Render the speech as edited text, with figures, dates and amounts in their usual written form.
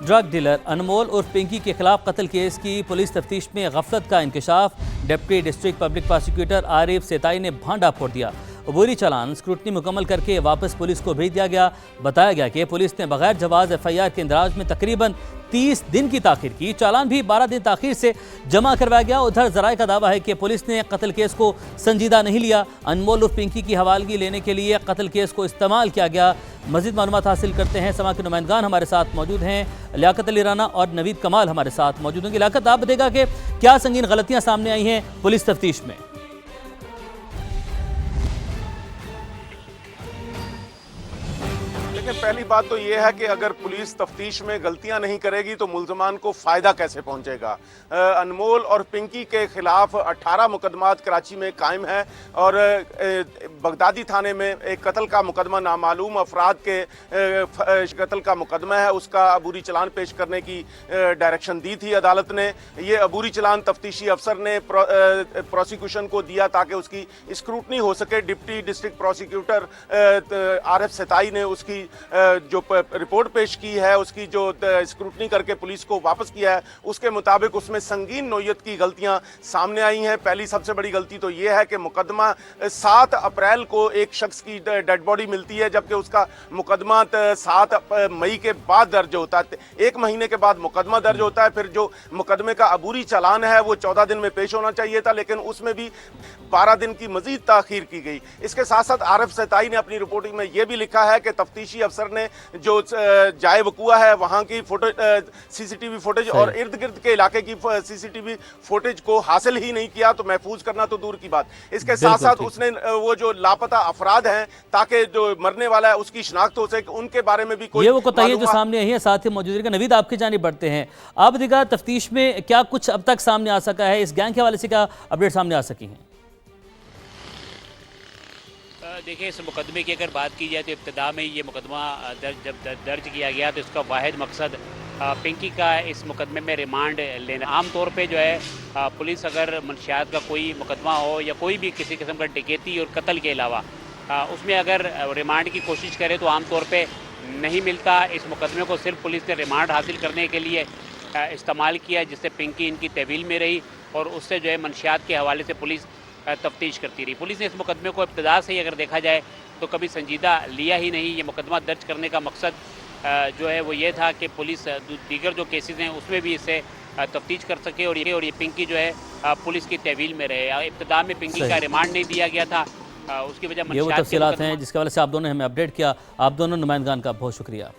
Drug dealer अनमोल उर्फ पिंकी के खिलाफ कत्ल केस की पुलिस तफ्तीश में गफलत का इंकशाफ। Deputy district public prosecutor Arif Setai ने भांडा फोड़ दिया। अबूरी चालान स्क्रूटनी मुकम्मल करके वापस पुलिस को भेज दिया गया। बताया गया कि पुलिस ने बगैर जवाज FIR के इंदराज में तकरीबन 30 दिन की ताखीर की। चालान भी 12 दिन ताखीर से जमा करवाया गया। उधर जराये का दावा है कि पुलिस ने कत्ल केस को संजीदा नहीं लिया। अनमोल उर्फ पिंकी की हवालगी लेने के लिए कत्ल केस को इस्तेमाल किया गया। मजीद मालूमात हासिल करते हैं। समा के नुमाइंदगान हमारे साथ मौजूद हैं, लियाकत अली राना और नवीद कमाल हमारे साथ मौजूद होंगे। लियाकत, आप बताएगा कि क्या संगीन गलतियां सामने आई हैं पुलिस तफ्तीश में? लेकिन पहली बात तो यह है कि अगर पुलिस तफ्तीश में गलतियां नहीं करेगी तो मुल्जमान को फायदा कैसे पहुंचेगा। अनमोल और पिंकी के खिलाफ 18 मुकदमात कराची में कायम है और बगदादी थाने में एक कत्ल का मुकदमा, नामालूम अफराद के कत्ल का मुकदमा है, उसका अबूरी चलान पेश करने की डायरेक्शन दी थी अदालत ने। ये अबूरी चलान तफ्तीशी अफसर ने प्रोसिक्यूशन को दिया ताकि उसकी स्क्रूटनी हो सके। Deputy district prosecutor Arif Setai ने उसकी जो रिपोर्ट पेश की है, उसकी जो स्क्रूटनी करके पुलिस को वापस किया है, उसके मुताबिक उसमें संगीन नौयत की गलतियां सामने आई हैं। पहली सबसे बड़ी गलती तो यह है कि मुकदमा 7 अप्रैल को एक शख्स की डेड बॉडी मिलती है, जबकि उसका मुकदमा 7 मई के बाद दर्ज होता है। 1 महीने के बाद मुकदमा दर्ज होता है। फिर जो मुकदमे का अबूरी चालान है वो 14 दिन में पेश होना चाहिए था, लेकिन उसमें भी 12 दिन की मजीद ताखीर की गई। इसके साथ साथ आरिफ सेताई ने अपनी रिपोर्टिंग में यह भी लिखा है कि तफ्तीशी अफसर ने जो जाए वकुआ है वहां की CCTV फुटेज और इर्द गिर्द के इलाके की CCTV फुटेज को हासिल ही नहीं किया, तो महफूज करना तो दूर की बात। इसके साथ साथ उसने वो जो लापता अफराद हैं, ताकि जो मरने वाला है उसकी शिनाख्त हो सके, उनके बारे में भी कोई वो कोताही जो सामने आई है। साथ ही मौजूद रहेगा नवीद, आपकी जानिब बढ़ते हैं। आप देखा तफ्तीश में क्या कुछ अब तक सामने आ सका है, इस गैंग के हवाले से क्या अपडेट सामने आ सकी हैं? देखिए, इस मुकदमे की अगर बात की जाए तो इब्तिदा में ये मुकदमा जब दर्ज किया गया तो इसका वाहिद मकसद पिंकी का इस मुकदमे में रिमांड लेना। आम तौर पे जो है पुलिस अगर मंशियात का कोई मुकदमा हो या कोई भी किसी किस्म का डकैती और कत्ल के अलावा उसमें अगर रिमांड की कोशिश करे तो आम तौर पे नहीं मिलता। इस मुकदमे को सिर्फ पुलिस ने रिमांड हासिल करने के लिए इस्तेमाल किया, जिससे पिंकी इनकी तहवील में रही और उससे जो है मंशियात के हवाले से पुलिस तफ्तीश करती रही। पुलिस ने इस मुकदमे को इब्तिदा से ही अगर देखा जाए तो कभी संजीदा लिया ही नहीं। ये मुकदमा दर्ज करने का मकसद जो है वो ये था कि पुलिस दीगर जो केसेस हैं उसमें भी इससे तफ्तीश कर सके और ये पिंकी जो है पुलिस की तहवील में रहे। इब्तिदा में पिंकी का रिमांड नहीं दिया गया था, उसकी वजह ये वो तफसीलात हैं जिसके वजह से आप दोनों ने हमें अपडेट किया। आप दोनों नुमाइंदगान का बहुत शुक्रिया।